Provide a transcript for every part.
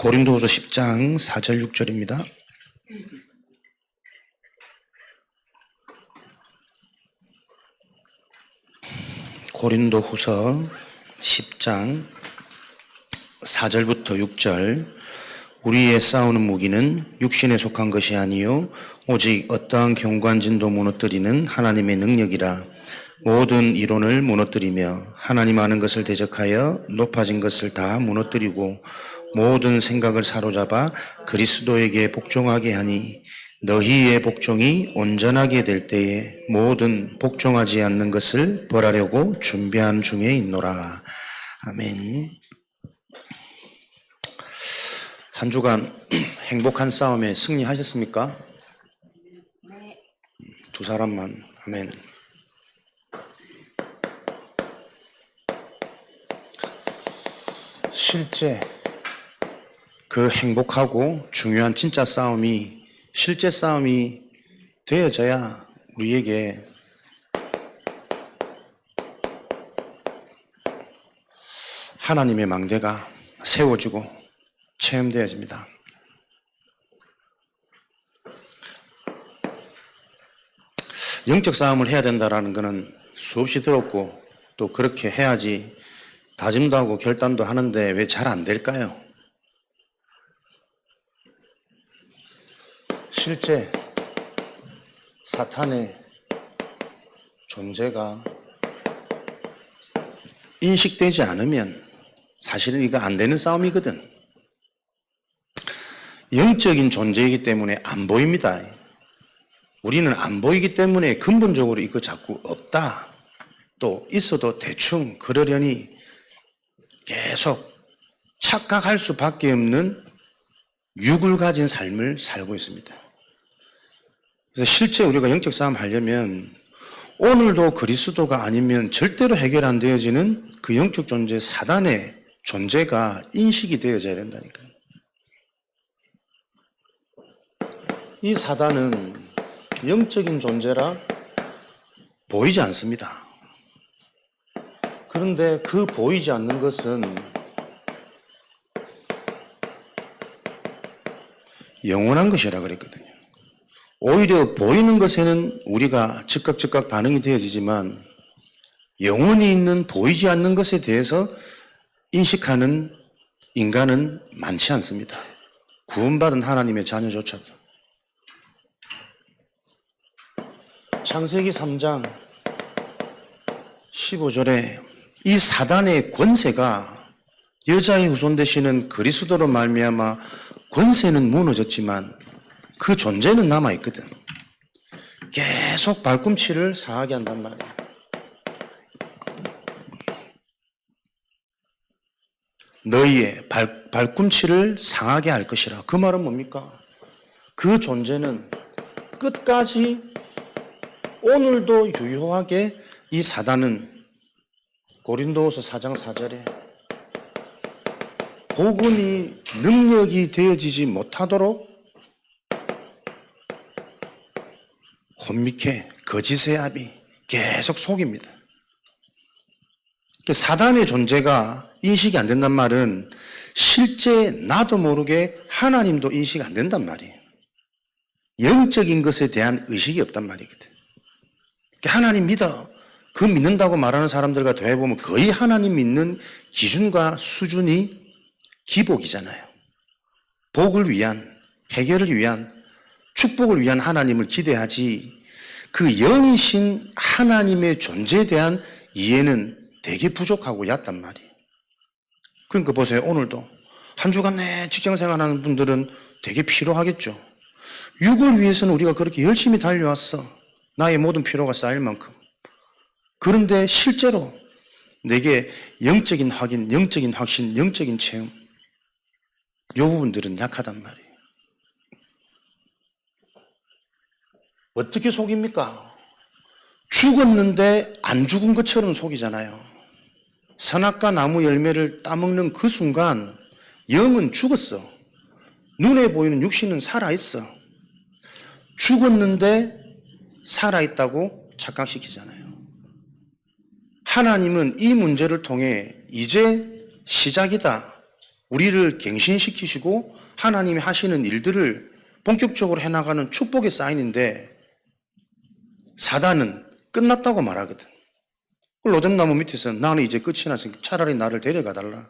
고린도후서 10장 4절 6절입니다. 고린도후서 10장 4절부터 6절. 우리의 싸우는 무기는 육신에 속한 것이 아니요 오직 어떠한 경관진도 무너뜨리는 하나님의 능력이라. 모든 이론을 무너뜨리며 하나님 아는 것을 대적하여 높아진 것을 다 무너뜨리고 모든 생각을 사로잡아 그리스도에게 복종하게 하니 너희의 복종이 온전하게 될 때에 모든 복종하지 않는 것을 벌하려고 준비한 중에 있노라. 아멘. 한 주간 행복한 싸움에 승리하셨습니까? 네. 두 사람만. 아멘. 실제 그 행복하고 중요한 진짜 싸움이 실제 싸움이 되어져야 우리에게 하나님의 망대가 세워지고 체험되어집니다. 영적 싸움을 해야 된다는 것은 수없이 들었고 또 그렇게 해야지 다짐도 하고 결단도 하는데 왜 잘 안 될까요? 실제 사탄의 존재가 인식되지 않으면 사실은 이거 안 되는 싸움이거든. 영적인 존재이기 때문에 안 보입니다. 우리는 안 보이기 때문에 근본적으로 이거 자꾸 없다. 또 있어도 대충 그러려니 계속 착각할 수밖에 없는 육을 가진 삶을 살고 있습니다. 그래서 실제 우리가 영적 싸움 하려면 오늘도 그리스도가 아니면 절대로 해결 안 되어지는 그 영적 존재 사단의 존재가 인식이 되어져야 된다니까요. 이 사단은 영적인 존재라 보이지 않습니다. 그런데 그 보이지 않는 것은 영원한 것이라 그랬거든요. 오히려 보이는 것에는 우리가 즉각 반응이 되어지지만 영원히 있는 보이지 않는 것에 대해서 인식하는 인간은 많지 않습니다. 구원받은 하나님의 자녀조차도. 창세기 3장 15절에 이 사단의 권세가 여자의 후손 되시는 그리스도로 말미암아 권세는 무너졌지만 그 존재는 남아있거든. 계속 발꿈치를 상하게 한단 말이야. 너희의 발꿈치를 상하게 할 것이라. 그 말은 뭡니까? 그 존재는 끝까지 오늘도 유효하게 이 사단은 고린도후서 4장 4절에 복음이 능력이 되어지지 못하도록 혼미케 거짓의 압이 계속 속입니다. 사단의 존재가 인식이 안 된단 말은 실제 나도 모르게 하나님도 인식이 안 된단 말이에요. 영적인 것에 대한 의식이 없단 말이거든. 하나님 믿어. 그 믿는다고 말하는 사람들과 대해보면 거의 하나님 믿는 기준과 수준이 기복이잖아요. 복을 위한, 해결을 위한, 축복을 위한 하나님을 기대하지 그 영이신 하나님의 존재에 대한 이해는 되게 부족하고 얕단 말이에요. 그러니까 보세요. 오늘도 한 주간 내 직장생활하는 분들은 되게 피로하겠죠. 육을 위해서는 우리가 그렇게 열심히 달려왔어. 나의 모든 피로가 쌓일 만큼. 그런데 실제로 내게 영적인 확인, 영적인 확신, 영적인 체험 이 부분들은 약하단 말이에요. 어떻게 속입니까? 죽었는데 안 죽은 것처럼 속이잖아요. 선악과 나무 열매를 따먹는 그 순간 영은 죽었어. 눈에 보이는 육신은 살아있어. 죽었는데 살아있다고 착각시키잖아요. 하나님은 이 문제를 통해 이제 시작이다. 우리를 갱신시키시고 하나님이 하시는 일들을 본격적으로 해나가는 축복의 사인인데 사단은 끝났다고 말하거든. 로뎀나무 밑에서 나는 이제 끝이 났으니까 차라리 나를 데려가 달라.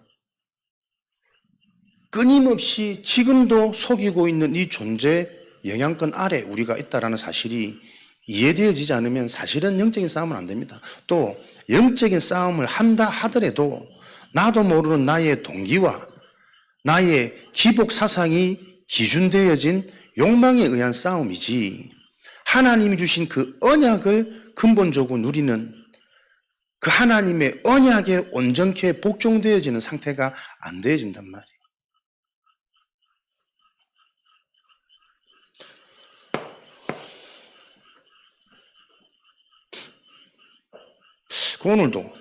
끊임없이 지금도 속이고 있는 이 존재 영향권 아래 우리가 있다는 사실이 이해되어지지 않으면 사실은 영적인 싸움은 안 됩니다. 또 영적인 싸움을 한다 하더라도 나도 모르는 나의 동기와 나의 기복 사상이 기준되어진 욕망에 의한 싸움이지 하나님이 주신 그 언약을 근본적으로 누리는 그 하나님의 언약에 온전케 복종되어지는 상태가 안 되어진단 말이에요. 오늘도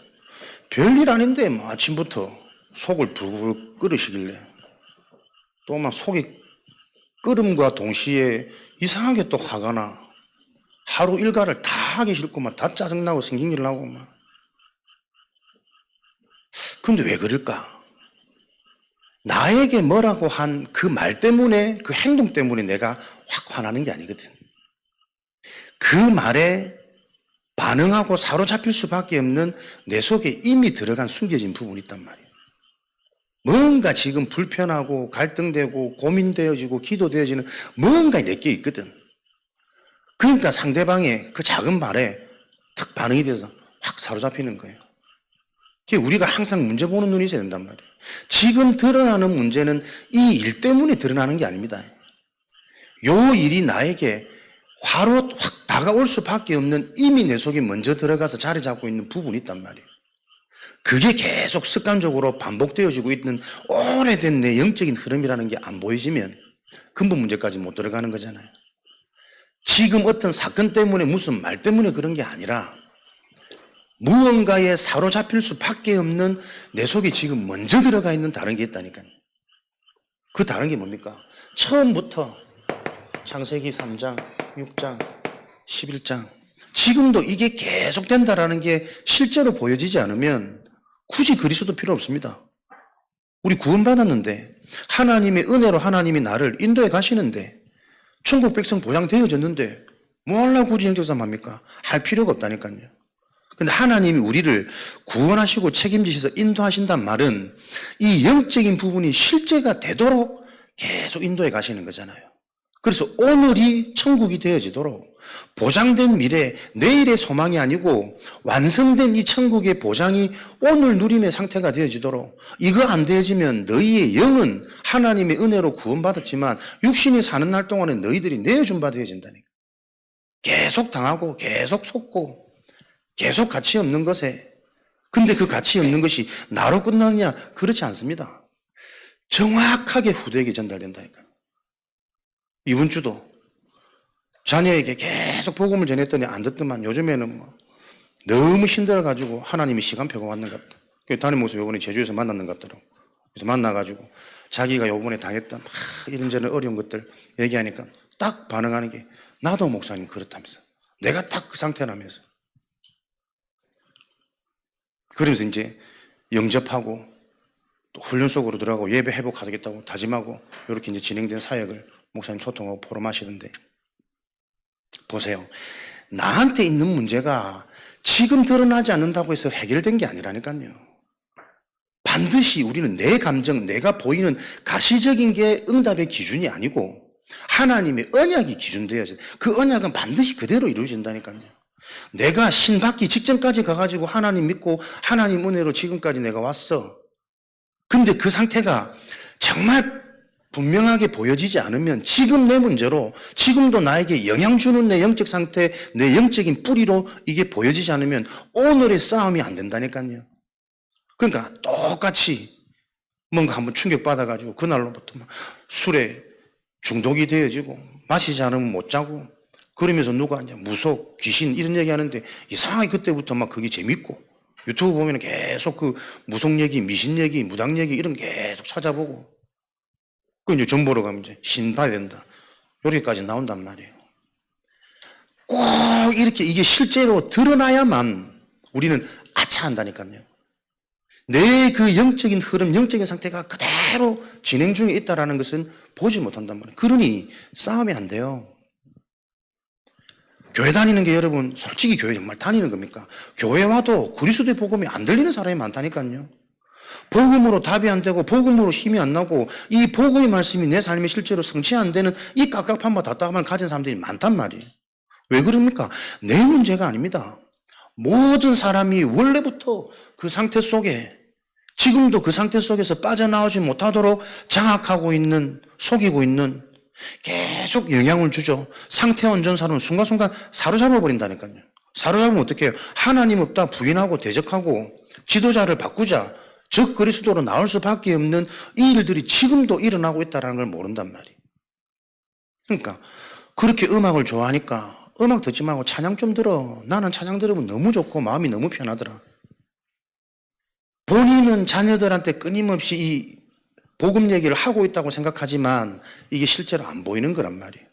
별일 아닌데 뭐 아침부터 속을 불불 끓으시길래 또 막 속이 끓음과 동시에 이상하게 또 화가 나. 하루 일과를 다 하기 싫고 막 다 짜증나고 생긴일 나고 막. 그런데 왜 그럴까? 나에게 뭐라고 한 그 말 때문에 그 행동 때문에 내가 확 화나는 게 아니거든. 그 말에 반응하고 사로잡힐 수밖에 없는 내 속에 이미 들어간 숨겨진 부분이 있단 말이에요. 뭔가 지금 불편하고 갈등되고 고민되어지고 기도되어지는 뭔가 내게 있거든. 그러니까 상대방의 그 작은 말에 탁 반응이 돼서 확 사로잡히는 거예요. 우리가 항상 문제 보는 눈이 있어야 된단 말이에요. 지금 드러나는 문제는 이 일 때문에 드러나는 게 아닙니다. 요 일이 나에게 화로 확 다가올 수밖에 없는 이미 내 속에 먼저 들어가서 자리 잡고 있는 부분이 있단 말이에요. 그게 계속 습관적으로 반복되어지고 있는 오래된 내 영적인 흐름이라는 게 안 보여지면 근본 문제까지 못 들어가는 거잖아요. 지금 어떤 사건 때문에 무슨 말 때문에 그런 게 아니라 무언가에 사로잡힐 수밖에 없는 내 속에 지금 먼저 들어가 있는 다른 게 있다니까요. 그 다른 게 뭡니까? 처음부터 창세기 3장, 6장, 11장 지금도 이게 계속 된다라는 게 실제로 보여지지 않으면 굳이 그리스도 필요 없습니다. 우리 구원받았는데 하나님의 은혜로 하나님이 나를 인도해 가시는데 천국 백성 보장되어졌는데 뭐하려고 굳이 영적싸움 합니까? 할 필요가 없다니까요. 근데 하나님이 우리를 구원하시고 책임지셔서 인도하신단 말은 이 영적인 부분이 실제가 되도록 계속 인도해 가시는 거잖아요. 그래서 오늘이 천국이 되어지도록 보장된 미래, 내일의 소망이 아니고 완성된 이 천국의 보장이 오늘 누림의 상태가 되어지도록 이거 안 되어지면 너희의 영은 하나님의 은혜로 구원받았지만 육신이 사는 날 동안에 너희들이 내어준 바 되어진다니까. 계속 당하고 계속 속고 계속 가치 없는 것에 근데 그 가치 없는 것이 나로 끝나느냐? 그렇지 않습니다. 정확하게 후대에게 전달된다니까요. 이번 주도 자녀에게 계속 복음을 전했더니 안 듣더만 요즘에는 뭐 너무 힘들어가지고 하나님이 시간표가 왔는 것 같다. 담임 목사 요번에 제주에서 만났는 것 같더라고. 그래서 만나가지고 자기가 요번에 당했던 이런저런 어려운 것들 얘기하니까 딱 반응하는 게 나도 목사님 그렇다면서. 내가 딱 그 상태라면서. 그러면서 이제 영접하고 또 훈련 속으로 들어가고 예배 회복하겠다고 다짐하고 이렇게 이제 진행된 사역을 목사님 소통하고 포럼하시던데 보세요. 나한테 있는 문제가 지금 드러나지 않는다고 해서 해결된 게 아니라니까요. 반드시 우리는 내 감정, 내가 보이는 가시적인 게 응답의 기준이 아니고 하나님의 언약이 기준되어야지. 그 언약은 반드시 그대로 이루어진다니까요. 내가 신 받기 직전까지 가가지고 하나님 믿고 하나님 은혜로 지금까지 내가 왔어. 근데 그 상태가 정말 분명하게 보여지지 않으면 지금 내 문제로 지금도 나에게 영향 주는 내 영적 상태, 내 영적인 뿌리로 이게 보여지지 않으면 오늘의 싸움이 안 된다니까요. 그러니까 똑같이 뭔가 한번 충격받아가지고 그날로부터 막 술에 중독이 되어지고 마시지 않으면 못 자고 그러면서 누가 이제 무속, 귀신 이런 얘기 하는데 이상하게 그때부터 막 그게 재밌고 유튜브 보면 계속 그 무속 얘기, 미신 얘기, 무당 얘기 이런 거 계속 찾아보고 그 이제 전 보러 가면 이제 신 봐야 된다. 여기까지 나온단 말이에요. 꼭 이렇게 이게 실제로 드러나야만 우리는 아차 한다니까요. 내 그 영적인 흐름, 영적인 상태가 그대로 진행 중에 있다는 것은 보지 못한단 말이에요. 그러니 싸움이 안 돼요. 교회 다니는 게 여러분 솔직히 교회 정말 다니는 겁니까? 교회 와도 그리스도의 복음이 안 들리는 사람이 많다니까요. 복음으로 답이 안 되고 복음으로 힘이 안 나고 이 복음의 말씀이 내 삶에 실제로 성취 안 되는 이 깝깝함과 답답함을 가진 사람들이 많단 말이에요. 왜 그럽니까? 내 문제가 아닙니다. 모든 사람이 원래부터 그 상태 속에 지금도 그 상태 속에서 빠져나오지 못하도록 장악하고 있는, 속이고 있는, 계속 영향을 주죠. 상태 온전사로는 순간순간 사로잡아 버린다니까요. 사로잡으면 어떻게 해요? 하나님 없다 부인하고 대적하고 지도자를 바꾸자, 즉 그리스도로 나올 수밖에 없는 이 일들이 지금도 일어나고 있다는 걸 모른단 말이에요. 그러니까 그렇게 음악을 좋아하니까 음악 듣지 말고 찬양 좀 들어. 나는 찬양 들으면 너무 좋고 마음이 너무 편하더라. 본인은 자녀들한테 끊임없이 이 복음 얘기를 하고 있다고 생각하지만 이게 실제로 안 보이는 거란 말이에요.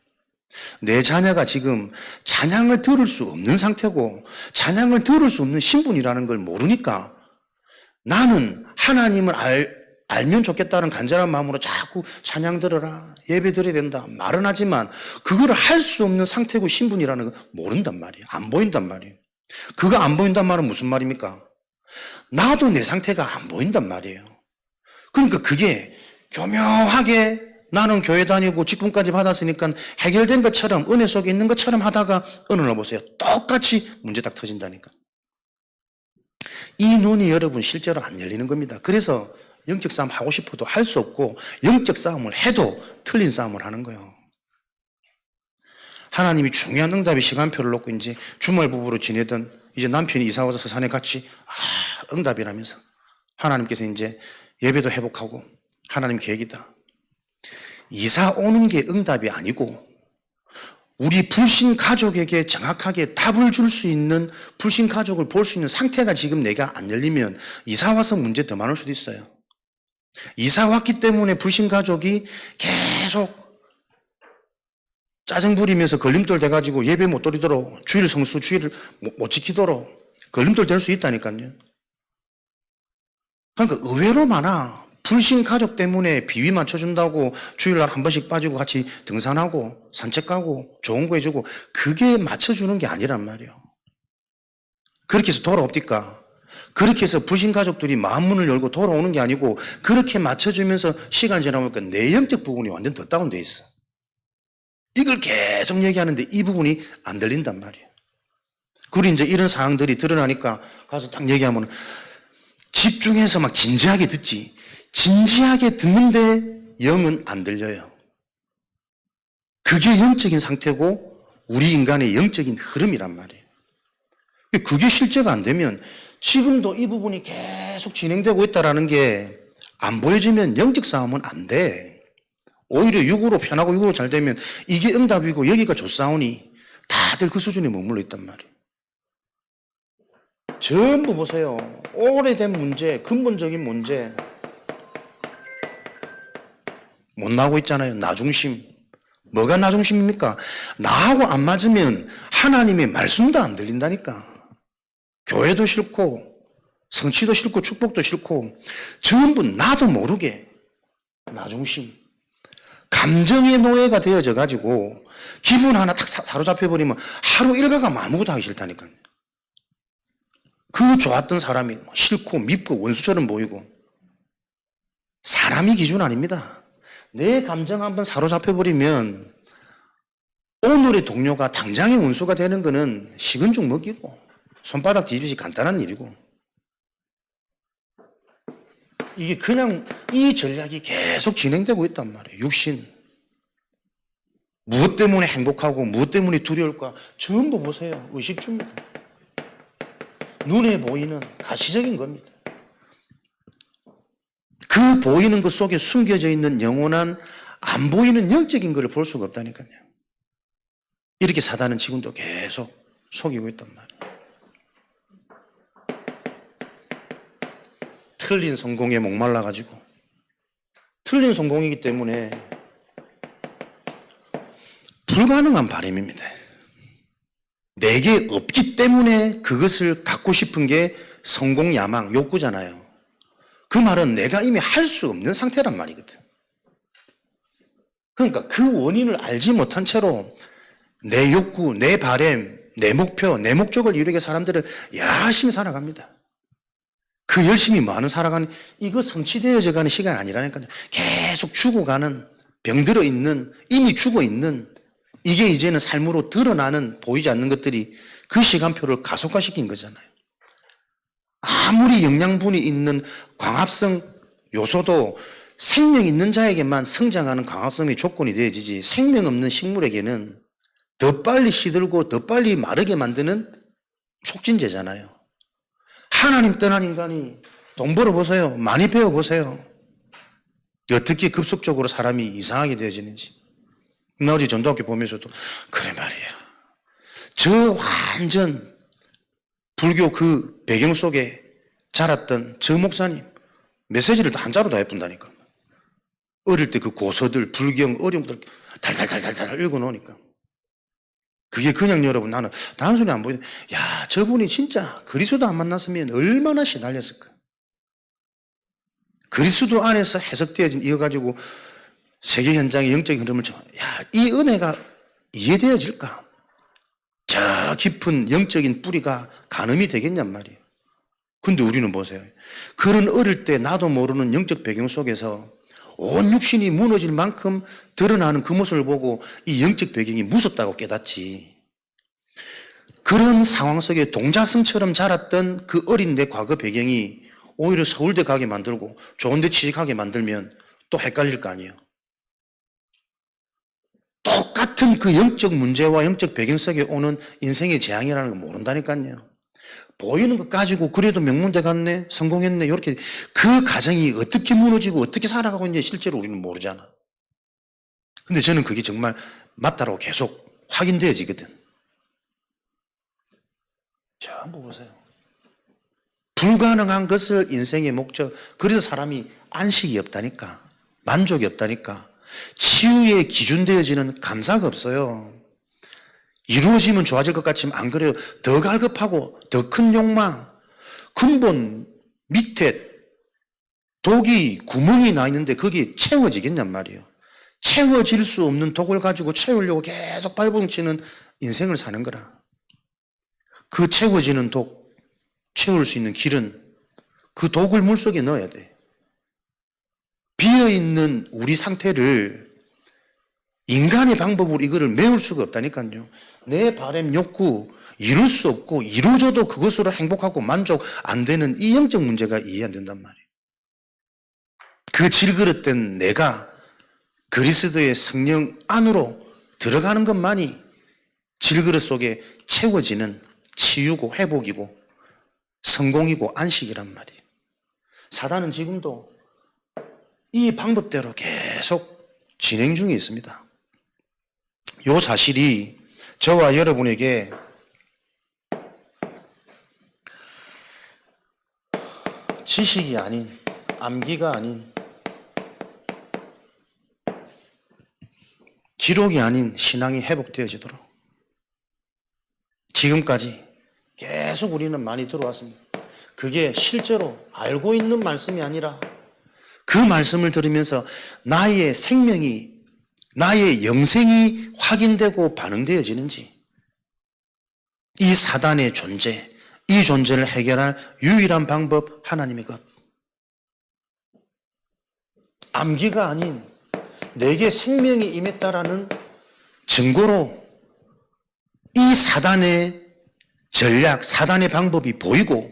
내 자녀가 지금 찬양을 들을 수 없는 상태고 찬양을 들을 수 없는 신분이라는 걸 모르니까 나는 하나님을 알면 좋겠다는 간절한 마음으로 자꾸 찬양 들어라, 예배 드려야 된다 말은 하지만 그거를 할 수 없는 상태고 신분이라는 걸 모른단 말이에요. 안 보인단 말이에요. 그거 안 보인단 말은 무슨 말입니까? 나도 내 상태가 안 보인단 말이에요. 그러니까 그게 교묘하게 나는 교회 다니고 직분까지 받았으니까 해결된 것처럼 은혜 속에 있는 것처럼 하다가 어느 날 보세요. 똑같이 문제 딱 터진다니까. 이 눈이 여러분 실제로 안 열리는 겁니다. 그래서 영적 싸움 하고 싶어도 할 수 없고 영적 싸움을 해도 틀린 싸움을 하는 거예요. 하나님이 중요한 응답의 시간표를 놓고 이제 주말 부부로 지내던 이제 남편이 이사 와서 서산에 같이 응답이라면서 하나님께서 이제 예배도 회복하고 하나님 계획이다. 이사 오는 게 응답이 아니고 우리 불신 가족에게 정확하게 답을 줄 수 있는 불신 가족을 볼 수 있는 상태가 지금 내가 안 열리면 이사 와서 문제 더 많을 수도 있어요. 이사 왔기 때문에 불신 가족이 계속 짜증 부리면서 걸림돌 돼가지고 예배 못 드리도록 주일 성수 주일을 못 지키도록 걸림돌 될 수 있다니까요. 그러니까 의외로 많아. 불신 가족 때문에 비위 맞춰준다고 주일날 한 번씩 빠지고 같이 등산하고 산책 가고 좋은 거 해주고 그게 맞춰주는 게 아니란 말이에요. 그렇게 해서 돌아옵니까? 그렇게 해서 불신 가족들이 마음 문을 열고 돌아오는 게 아니고 그렇게 맞춰주면서 시간 지나보니까 내 영적 부분이 완전 더 다운돼 있어. 이걸 계속 얘기하는데 이 부분이 안 들린단 말이에요. 그리고 이제 이런 상황들이 드러나니까 가서 딱 얘기하면 집중해서 막 진지하게 듣지. 진지하게 듣는데 영은 안 들려요. 그게 영적인 상태고 우리 인간의 영적인 흐름이란 말이에요. 그게 실제가 안 되면 지금도 이 부분이 계속 진행되고 있다는 게 안 보여지면 영적 싸움은 안 돼. 오히려 육으로 편하고 육으로 잘 되면 이게 응답이고 여기가 좋사오니 다들 그 수준에 머물러 있단 말이에요. 전부 보세요. 오래된 문제, 근본적인 문제 못 나오고 있잖아요. 나중심. 뭐가 나중심입니까? 나하고 안 맞으면 하나님의 말씀도 안 들린다니까. 교회도 싫고 성취도 싫고 축복도 싫고 전부 나도 모르게 나중심. 감정의 노예가 되어져 가지고 기분 하나 탁 사로잡혀 버리면 하루 일과가 아무것도 하기 싫다니까요. 그 좋았던 사람이 싫고 밉고 원수처럼 보이고 사람이 기준 아닙니다. 내 감정 한번 사로잡혀 버리면 오늘의 동료가 당장의 원수가 되는 거는 식은 죽 먹이고 손바닥 뒤집듯이 간단한 일이고 이게 그냥 이 전략이 계속 진행되고 있단 말이에요. 육신. 무엇 때문에 행복하고 무엇 때문에 두려울까 전부 보세요. 의식주입니다. 눈에 보이는 가시적인 겁니다. 그 보이는 것 속에 숨겨져 있는 영원한 안 보이는 영적인 것을 볼 수가 없다니까요. 이렇게 사단은 지금도 계속 속이고 있단 말이에요. 틀린 성공에 목말라가지고 틀린 성공이기 때문에 불가능한 바람입니다. 내게 없기 때문에 그것을 갖고 싶은 게 성공 야망, 욕구잖아요. 그 말은 내가 이미 할 수 없는 상태란 말이거든. 그러니까 그 원인을 알지 못한 채로 내 욕구, 내 바램, 내 목표, 내 목적을 이루게 사람들은 열심히 살아갑니다. 그 열심히 많은 살아가는, 이거 성취되어져 가는 시간이 아니라니까요. 계속 죽어가는, 병들어 있는, 이미 죽어 있는, 이게 이제는 삶으로 드러나는, 보이지 않는 것들이 그 시간표를 가속화시킨 거잖아요. 아무리 영양분이 있는 광합성 요소도 생명 있는 자에게만 성장하는 광합성의 조건이 되어지지, 생명 없는 식물에게는 더 빨리 시들고 더 빨리 마르게 만드는 촉진제잖아요. 하나님 떠난 인간이 돈 벌어보세요. 많이 배워보세요. 어떻게 급속적으로 사람이 이상하게 되어지는지. 나 어제 전도학교 보면서도 그래 말이야. 저 완전 불교 그 배경 속에 자랐던 저 목사님 메시지를 다 한자로 다 해본다니까. 어릴 때 그 고서들, 불경, 어려움들 달달달달달 읽어놓으니까. 그게 그냥 여러분 나는 단순히 안 보이는데, 야, 저분이 진짜 그리스도 안 만났으면 얼마나 시달렸을까. 그리스도 안에서 해석되어진 이거 가지고 세계 현장의 영적인 흐름을 야, 이 은혜가 이해되어질까? 저 깊은 영적인 뿌리가 가늠이 되겠냔 말이에요. 근데 우리는 보세요. 그런 어릴 때 나도 모르는 영적 배경 속에서 온 육신이 무너질 만큼 드러나는 그 모습을 보고 이 영적 배경이 무섭다고 깨닫지. 그런 상황 속에 동자승처럼 자랐던 그 어린 내 과거 배경이 오히려 서울대 가게 만들고 좋은 데 취직하게 만들면 또 헷갈릴 거 아니에요. 똑같은 그 영적 문제와 영적 배경 속에 오는 인생의 재앙이라는 걸 모른다니까요. 보이는 것 가지고 그래도 명문대 갔네, 성공했네, 이렇게 그 가정이 어떻게 무너지고 어떻게 살아가고 있는지 실제로 우리는 모르잖아. 근데 저는 그게 정말 맞다라고 계속 확인되어지거든. 전부 보세요. 불가능한 것을 인생의 목적, 그래서 사람이 안식이 없다니까, 만족이 없다니까, 치유의 기준 되어지는 감사가 없어요. 이루어지면 좋아질 것 같지만 안 그래요. 더 갈급하고 더 큰 욕망, 근본 밑에 독이 구멍이 나 있는데 거기 채워지겠냔 말이에요. 채워질 수 없는 독을 가지고 채우려고 계속 발버둥치는 인생을 사는 거라. 그 채워지는 독, 채울 수 있는 길은 그 독을 물속에 넣어야 돼. 비어있는 우리 상태를 인간의 방법으로 이거를 메울 수가 없다니까요. 내 바람 욕구 이룰 수 없고 이루어져도 그것으로 행복하고 만족 안 되는 이 영적 문제가 이해 안 된단 말이에요. 그 질그릇된 내가 그리스도의 성령 안으로 들어가는 것만이 질그릇 속에 채워지는 치유고 회복이고 성공이고 안식이란 말이에요. 사단은 지금도 이 방법대로 계속 진행 중에 있습니다. 이 사실이 저와 여러분에게 지식이 아닌, 암기가 아닌, 기록이 아닌 신앙이 회복되어지도록 지금까지 계속 우리는 많이 들어왔습니다. 그게 실제로 알고 있는 말씀이 아니라 그 말씀을 들으면서 나의 생명이, 나의 영생이 확인되고 반응되어지는지, 이 사단의 존재, 이 존재를 해결할 유일한 방법 하나님의 것. 암기가 아닌 내게 생명이 임했다라는 증거로 이 사단의 전략, 사단의 방법이 보이고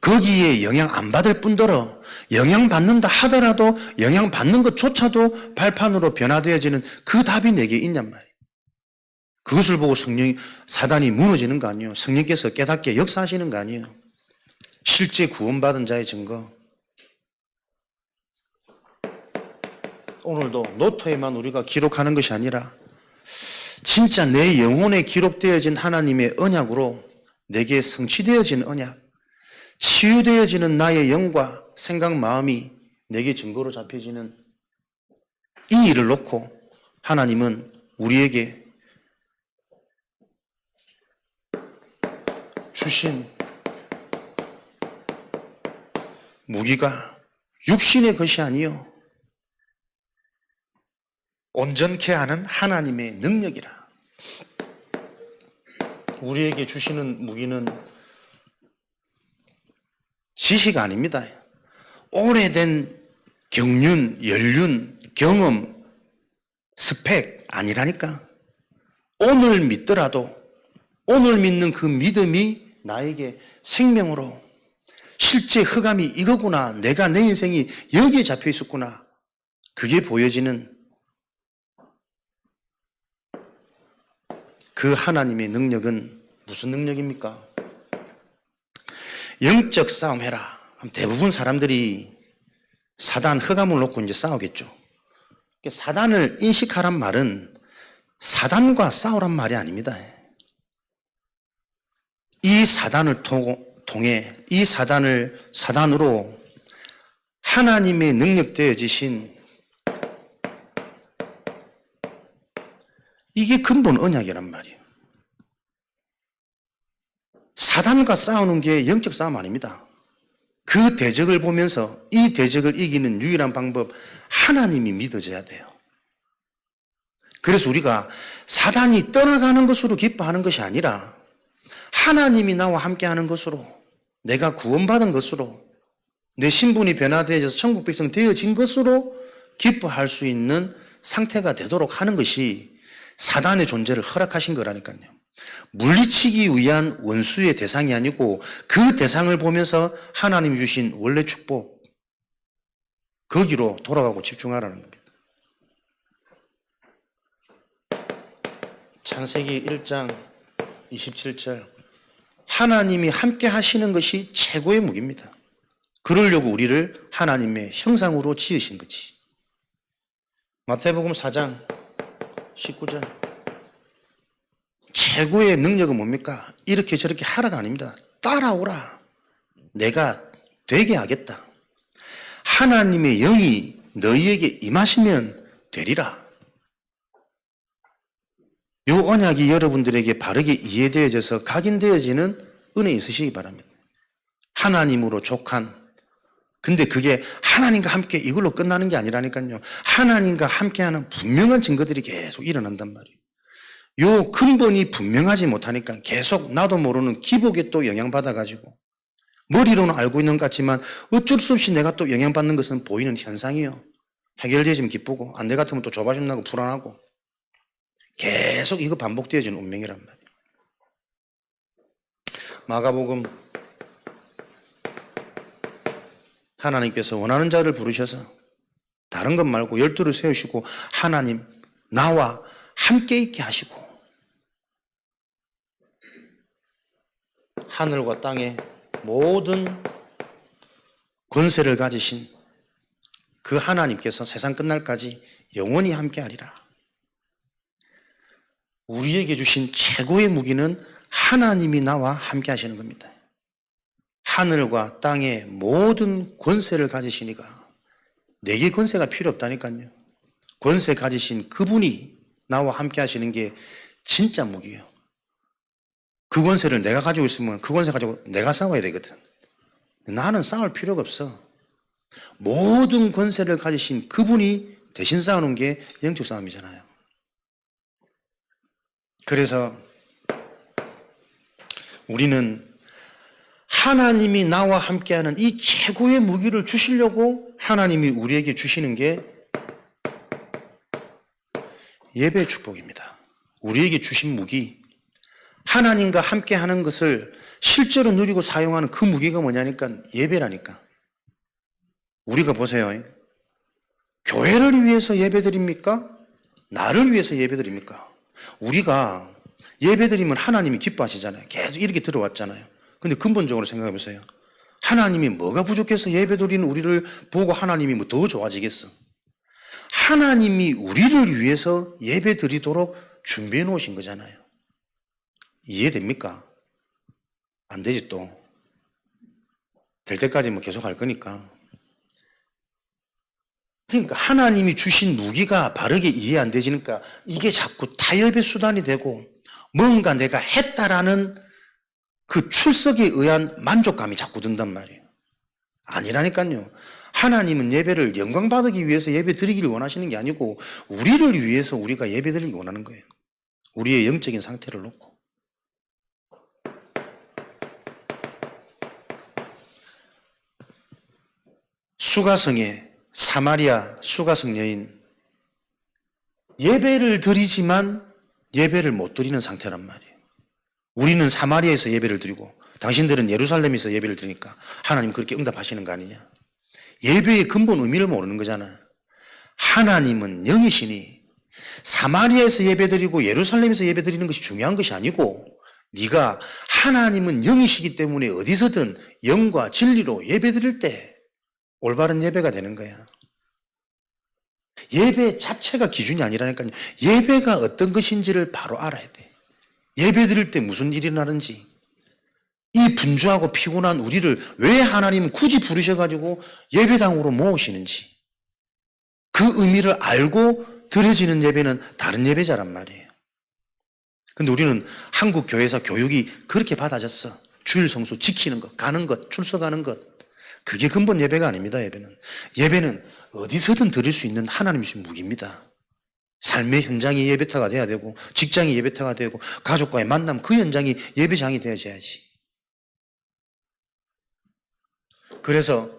거기에 영향 안 받을 뿐더러 영향받는다 하더라도 영향받는 것조차도 발판으로 변화되어지는 그 답이 내게 있냔 말이에요. 그것을 보고 사단이 무너지는 거 아니에요. 성령께서 깨닫게 역사하시는 거 아니에요. 실제 구원받은 자의 증거. 오늘도 노트에만 우리가 기록하는 것이 아니라 진짜 내 영혼에 기록되어진 하나님의 언약으로 내게 성취되어진 언약, 치유되어지는 나의 영과 생각, 마음이 내게 증거로 잡혀지는 이 일을 놓고 하나님은 우리에게 주신 무기가 육신의 것이 아니요 온전케 하는 하나님의 능력이라. 우리에게 주시는 무기는 지식 아닙니다. 오래된 경륜, 연륜, 경험, 스펙 아니라니까. 오늘 믿더라도 오늘 믿는 그 믿음이 나에게 생명으로 실제 흑암이 이거구나. 내가 내 인생이 여기에 잡혀 있었구나. 그게 보여지는 그 하나님의 능력은 무슨 능력입니까? 영적 싸움 해라. 대부분 사람들이 사단 흑암을 놓고 이제 싸우겠죠. 사단을 인식하란 말은 사단과 싸우란 말이 아닙니다. 이 사단을 통해 이 사단으로 하나님의 능력되어지신 이게 근본 언약이란 말이에요. 사단과 싸우는 게 영적 싸움 아닙니다. 그 대적을 보면서 이 대적을 이기는 유일한 방법, 하나님이 믿어져야 돼요. 그래서 우리가 사단이 떠나가는 것으로 기뻐하는 것이 아니라 하나님이 나와 함께하는 것으로, 내가 구원받은 것으로, 내 신분이 변화되어져서 천국 백성 되어진 것으로 기뻐할 수 있는 상태가 되도록 하는 것이 사단의 존재를 허락하신 거라니까요. 물리치기 위한 원수의 대상이 아니고 그 대상을 보면서 하나님이 주신 원래 축복, 거기로 돌아가고 집중하라는 겁니다. 창세기 1장 27절, 하나님이 함께 하시는 것이 최고의 무기입니다. 그러려고 우리를 하나님의 형상으로 지으신 거지. 마태복음 4장 19절, 최고의 능력은 뭡니까? 이렇게 저렇게 하라가 아닙니다. 따라오라. 내가 되게 하겠다. 하나님의 영이 너희에게 임하시면 되리라. 이 언약이 여러분들에게 바르게 이해되어져서 각인되어지는 은혜 있으시기 바랍니다. 하나님으로 족한, 근데 그게 하나님과 함께 이걸로 끝나는 게 아니라니까요. 하나님과 함께하는 분명한 증거들이 계속 일어난단 말이에요. 요 근본이 분명하지 못하니까 계속 나도 모르는 기복에 또 영향받아가지고 머리로는 알고 있는 것 같지만 어쩔 수 없이 내가 또 영향받는 것은 보이는 현상이에요. 해결되지면 기쁘고 안 돼 같으면 또 조바심 나고 불안하고 계속 이거 반복되어지는 운명이란 말이에요. 마가복음, 하나님께서 원하는 자를 부르셔서 다른 것 말고 12를 세우시고 하나님 나와 함께 있게 하시고 하늘과 땅의 모든 권세를 가지신 그 하나님께서 세상 끝날까지 영원히 함께 하리라. 우리에게 주신 최고의 무기는 하나님이 나와 함께 하시는 겁니다. 하늘과 땅의 모든 권세를 가지시니까 내게 권세가 필요 없다니까요. 권세 가지신 그분이 나와 함께 하시는 게 진짜 무기예요. 그 권세를 내가 가지고 있으면 그 권세 가지고 내가 싸워야 되거든. 나는 싸울 필요가 없어. 모든 권세를 가지신 그분이 대신 싸우는 게 영적 싸움이잖아요. 그래서 우리는 하나님이 나와 함께하는 이 최고의 무기를 주시려고 하나님이 우리에게 주시는 게 예배의 축복입니다. 우리에게 주신 무기, 하나님과 함께하는 것을 실제로 누리고 사용하는 그 무기가 뭐냐니까 예배라니까. 우리가 보세요. 교회를 위해서 예배드립니까? 나를 위해서 예배드립니까? 우리가 예배드리면 하나님이 기뻐하시잖아요. 계속 이렇게 들어왔잖아요. 근데 근본적으로 생각해 보세요. 하나님이 뭐가 부족해서 예배드리는 우리를 보고 하나님이 뭐 더 좋아지겠어? 하나님이 우리를 위해서 예배드리도록 준비해 놓으신 거잖아요. 이해됩니까? 안 되지 또. 될 때까지 뭐 계속 할 거니까. 그러니까 하나님이 주신 무기가 바르게 이해 안 되지니까 이게 자꾸 타협의 수단이 되고 뭔가 내가 했다라는 그 출석에 의한 만족감이 자꾸 든단 말이에요. 아니라니까요. 하나님은 예배를 영광받기 위해서 예배 드리기를 원하시는 게 아니고 우리를 위해서 우리가 예배 드리기 원하는 거예요. 우리의 영적인 상태를 놓고. 수가성의 사마리아 수가성 여인, 예배를 드리지만 예배를 못 드리는 상태란 말이에요. 우리는 사마리아에서 예배를 드리고 당신들은 예루살렘에서 예배를 드리니까 하나님 그렇게 응답하시는 거 아니냐. 예배의 근본 의미를 모르는 거잖아. 하나님은 영이시니 사마리아에서 예배드리고 예루살렘에서 예배드리는 것이 중요한 것이 아니고 네가 하나님은 영이시기 때문에 어디서든 영과 진리로 예배드릴 때 올바른 예배가 되는 거야. 예배 자체가 기준이 아니라니까요. 예배가 어떤 것인지를 바로 알아야 돼. 예배드릴 때 무슨 일이 일어나는지, 이 분주하고 피곤한 우리를 왜 하나님은 굳이 부르셔가지고 예배당으로 모으시는지 그 의미를 알고 드려지는 예배는 다른 예배자란 말이에요. 근데 우리는 한국 교회에서 교육이 그렇게 받아졌어. 주일 성수 지키는 것, 가는 것, 출석하는 것. 그게 근본 예배가 아닙니다. 예배는 어디서든 드릴 수 있는 하나님 주신 무기입니다. 삶의 현장이 예배터가 돼야 되고 직장이 예배터가 되고 가족과의 만남 그 현장이 예배장이 되어져야지. 그래서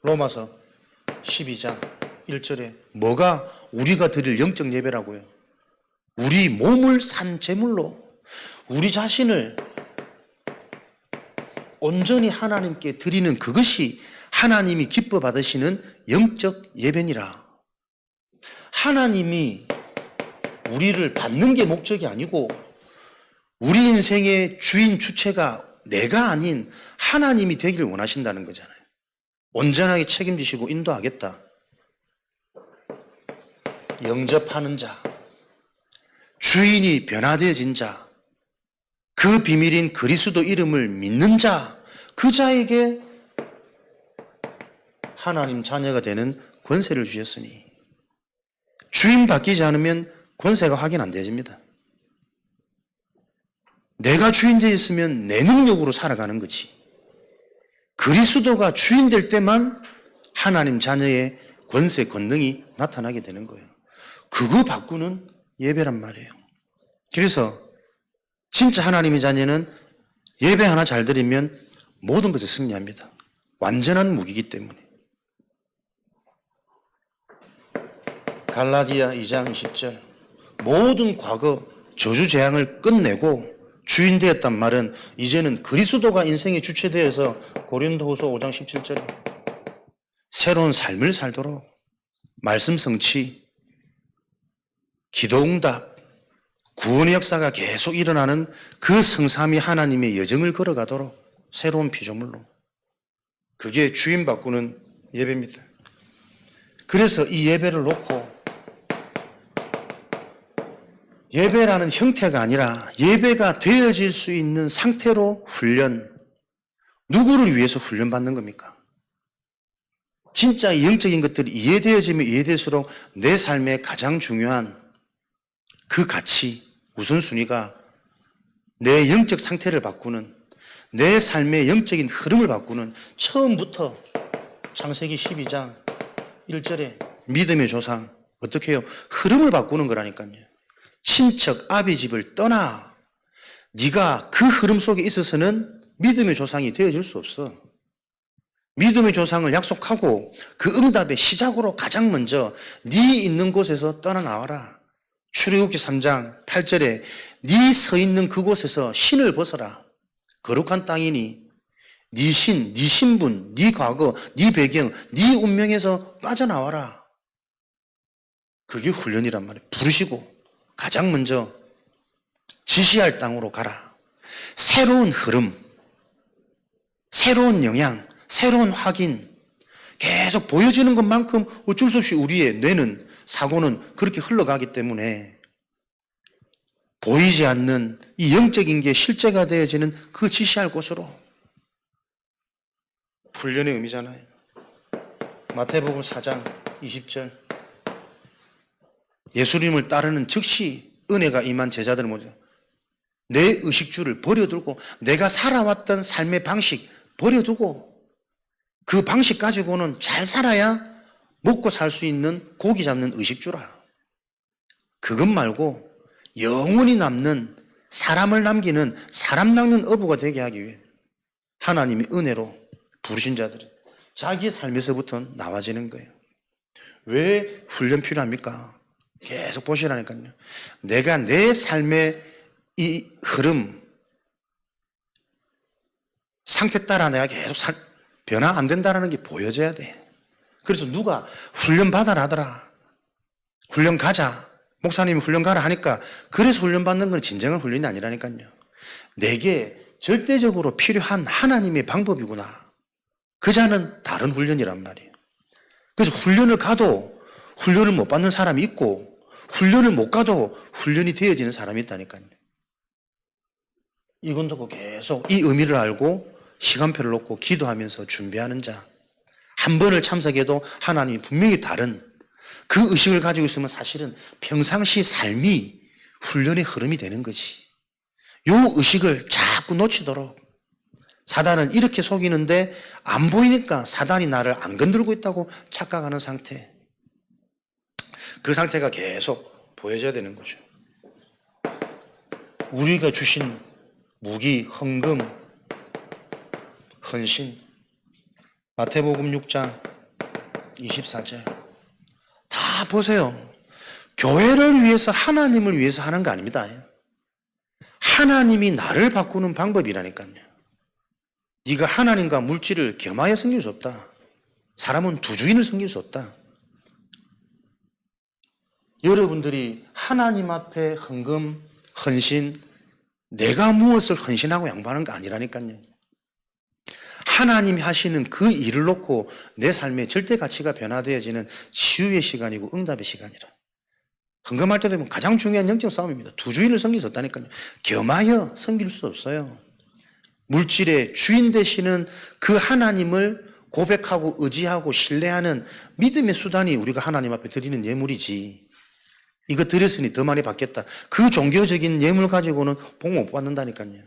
로마서 12장 1절에 뭐가 우리가 드릴 영적 예배라고요? 우리 몸을 산 제물로 우리 자신을 온전히 하나님께 드리는 그것이 하나님이 기뻐 받으시는 영적 예배니라. 하나님이 우리를 받는 게 목적이 아니고 우리 인생의 주인 주체가 내가 아닌 하나님이 되기를 원하신다는 거잖아요. 온전하게 책임지시고 인도하겠다. 영접하는 자, 주인이 변화되어진 자, 그 비밀인 그리스도 이름을 믿는 자, 그 자에게 하나님 자녀가 되는 권세를 주셨으니 주인 바뀌지 않으면 권세가 확인 안 되집니다. 내가 주인 되었으면 내 능력으로 살아가는 거지. 그리스도가 주인 될 때만 하나님 자녀의 권세, 권능이 나타나게 되는 거예요. 그거 바꾸는 예배란 말이에요. 그래서 진짜 하나님의 자녀는 예배 하나 잘 드리면 모든 것에 승리합니다. 완전한 무기이기 때문에. 갈라디아 2장 20절 모든 과거 저주재앙을 끝내고 주인 되었단 말은 이제는 그리스도가 인생의 주체되어서 고린도후서 5장 17절에 새로운 삶을 살도록 말씀 성취, 기도응답, 구원의 역사가 계속 일어나는 그 성삼위 하나님의 여정을 걸어가도록 새로운 피조물로, 그게 주인 바꾸는 예배입니다. 그래서 이 예배를 놓고 예배라는 형태가 아니라 예배가 되어질 수 있는 상태로 훈련, 누구를 위해서 훈련받는 겁니까? 진짜 영적인 것들이 이해되어지면 이해될수록 내 삶의 가장 중요한 그 가치, 우선순위가 내 영적 상태를 바꾸는, 내 삶의 영적인 흐름을 바꾸는, 처음부터 창세기 12장 1절에 믿음의 조상, 어떻게 해요? 흐름을 바꾸는 거라니까요. 친척 아비 집을 떠나 네가 그 흐름 속에 있어서는 믿음의 조상이 되어줄 수 없어. 믿음의 조상을 약속하고 그 응답의 시작으로 가장 먼저 네 있는 곳에서 떠나나와라. 출애굽기 3장 8절에 네 서 있는 그곳에서 신을 벗어라. 거룩한 땅이니 네 신, 네 신분, 네 과거, 네 배경, 네 운명에서 빠져나와라. 그게 훈련이란 말이에요. 부르시고 가장 먼저 지시할 땅으로 가라. 새로운 흐름, 새로운 영향, 새로운 확인, 계속 보여지는 것만큼 어쩔 수 없이 우리의 뇌는, 사고는 그렇게 흘러가기 때문에 보이지 않는 이 영적인 게 실제가 되어지는 그 지시할 곳으로, 훈련의 의미잖아요. 마태복음 4장 20절 예수님을 따르는 즉시 은혜가 임한 제자들은 뭐죠? 내 의식주를 버려두고 내가 살아왔던 삶의 방식 버려두고 그 방식 가지고는 잘 살아야 먹고 살 수 있는 고기 잡는 의식주라. 그것 말고 영원히 남는 사람을 남기는 사람 낚는 어부가 되게 하기 위해 하나님이 은혜로 부르신 자들은 자기의 삶에서부터 나와지는 거예요. 왜 훈련 필요합니까? 계속 보시라니까요. 내가 내 삶의 이 흐름, 상태 따라 내가 계속 변화 안 된다는 게 보여져야 돼. 그래서 누가 훈련 받아라 하더라. 훈련 가자. 목사님이 훈련 가라 하니까 그래서 훈련 받는 건 진정한 훈련이 아니라니까요. 내게 절대적으로 필요한 하나님의 방법이구나. 그자는 다른 훈련이란 말이에요. 그래서 훈련을 가도 훈련을 못 받는 사람이 있고 훈련을 못 가도 훈련이 되어지는 사람이 있다니까요. 이건 듣고 계속 이 의미를 알고 시간표를 놓고 기도하면서 준비하는 자. 한 번을 참석해도 하나님이 분명히 다른 그 의식을 가지고 있으면 사실은 평상시 삶이 훈련의 흐름이 되는 거지. 요 의식을 자꾸 놓치도록 사단은 이렇게 속이는데 안 보이니까 사단이 나를 안 건들고 있다고 착각하는 상태. 그 상태가 계속 보여져야 되는 거죠. 우리가 주신 무기, 헌금, 헌신. 마태복음 6장 24절. 다 보세요. 교회를 위해서 하나님을 위해서 하는 거 아닙니다. 하나님이 나를 바꾸는 방법이라니까요. 네가 하나님과 물질을 겸하여 섬길 수 없다. 사람은 두 주인을 섬길 수 없다. 여러분들이 하나님 앞에 헌금, 헌신, 내가 무엇을 헌신하고 양보하는 거 아니라니까요. 하나님이 하시는 그 일을 놓고 내 삶의 절대 가치가 변화되어지는 치유의 시간이고 응답의 시간이라. 헌금할 때 되면 가장 중요한 영적 싸움입니다. 두 주인을 섬길 수 없다니까요. 겸하여 섬길 수 없어요. 물질의 주인 되시는 그 하나님을 고백하고 의지하고 신뢰하는 믿음의 수단이 우리가 하나님 앞에 드리는 예물이지. 이거 드렸으니 더 많이 받겠다. 그 종교적인 예물 가지고는 복 못 받는다니까요.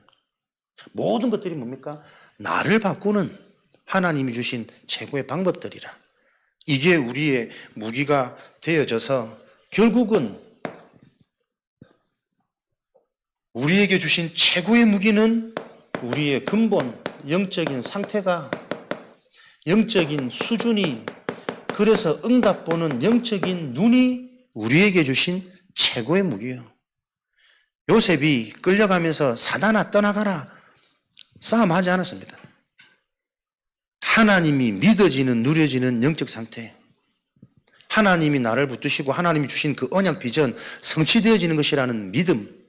모든 것들이 뭡니까? 나를 바꾸는 하나님이 주신 최고의 방법들이라. 이게 우리의 무기가 되어져서 결국은 우리에게 주신 최고의 무기는 우리의 근본, 영적인 상태가, 영적인 수준이, 그래서 응답 보는 영적인 눈이 우리에게 주신 최고의 무기예요. 요셉이 끌려가면서 사단아 떠나가라 싸움하지 않았습니다. 하나님이 믿어지는, 누려지는 영적 상태, 하나님이 나를 붙드시고 하나님이 주신 그 언약 비전 성취되어지는 것이라는 믿음,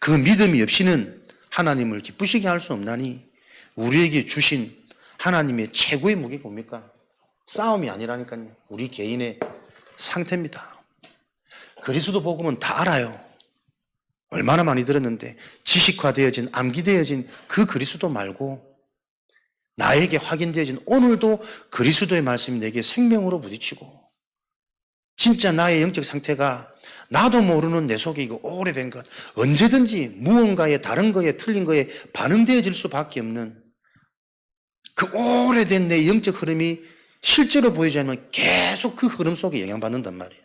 그 믿음이 없이는 하나님을 기쁘시게 할 수 없나니 우리에게 주신 하나님의 최고의 무기가 뭡니까? 싸움이 아니라니까요. 우리 개인의 상태입니다. 그리스도 복음은 다 알아요. 얼마나 많이 들었는데 지식화되어진, 암기되어진 그 그리스도 말고 나에게 확인되어진 오늘도 그리스도의 말씀이 내게 생명으로 부딪히고 진짜 나의 영적 상태가 나도 모르는 내 속에 이거 오래된 것, 언제든지 무언가에 다른 거에 틀린 거에 반응되어질 수밖에 없는 그 오래된 내 영적 흐름이 실제로 보이지 않으면 계속 그 흐름 속에 영향받는단 말이에요.